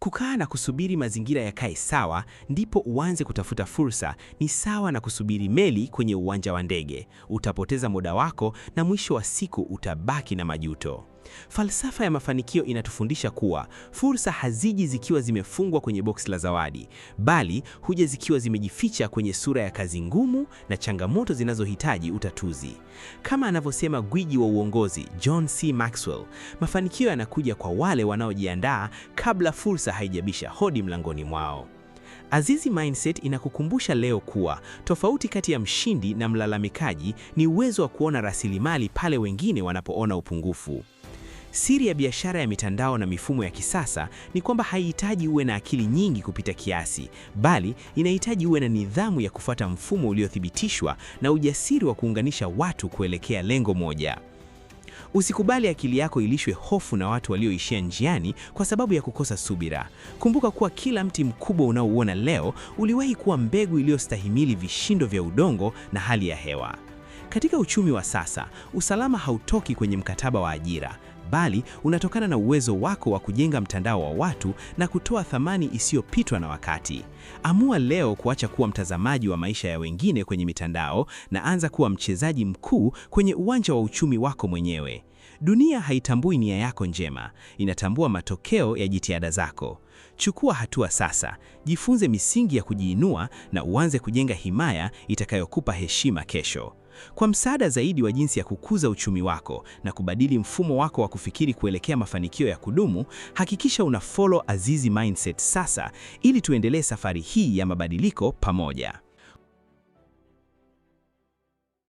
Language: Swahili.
Kukaa na kusubiri mazingira yakae sawa ndipo uanze kutafuta fursa ni sawa na kusubiri meli kwenye uwanja wa ndege. Utapoteza muda wako na mwisho wa siku utabaki na majuto. Falsafa ya mafanikio inatufundisha kuwa fursa haziji zikiwa zimefungwa kwenye box la zawadi, bali huja zikiwa zimejificha kwenye sura ya kazi ngumu na changamoto zinazohitaji utatuzi. Kama anavyosema gwiji wa uongozi John C. Maxwell, mafanikio yanakuja kwa wale wanaojiandaa kabla fursa haijabisha hodi mlangoni mwao. Azizi Mindset inakukumbusha leo kuwa tofauti kati ya mshindi na mlalamikaji ni uwezo wa kuona rasilimali pale wengine wanapoona upungufu. Siri ya biashara ya mitandao na mifumo ya kisasa ni kwamba haihitaji uwe na akili nyingi kupita kiasi, bali inahitaji uwe na nidhamu ya kufuata mfumo uliothibitishwa na ujasiri wa kuunganisha watu kuelekea lengo moja. Usikubali akili yako ilishwe hofu na watu walioishia njiani kwa sababu ya kukosa subira. Kumbuka kuwa kila mti mkubwa unaouona leo uliwahi kuwa mbegu iliyostahimili vishindo vya udongo na hali ya hewa. Katika uchumi wa sasa, usalama hautoki kwenye mkataba wa ajira, bali unatokana na uwezo wako wa kujenga mtandao wa watu na kutoa thamani isiyopitwa na wakati. Amua leo kuacha kuwa mtazamaji wa maisha ya wengine kwenye mitandao na anza kuwa mchezaji mkuu kwenye uwanja wa uchumi wako mwenyewe. Dunia haitambui nia yako njema, inatambua matokeo ya jitihada zako. Chukua hatua sasa, jifunze misingi ya kujiinua na uanze kujenga himaya itakayokupa heshima kesho. Kwa msaada zaidi wa jinsi ya kukuza uchumi wako na kubadili mfumo wako wa kufikiri kuelekea mafanikio ya kudumu, hakikisha una follow Azizi Mindset sasa ili tuendelee safari hii ya mabadiliko pamoja.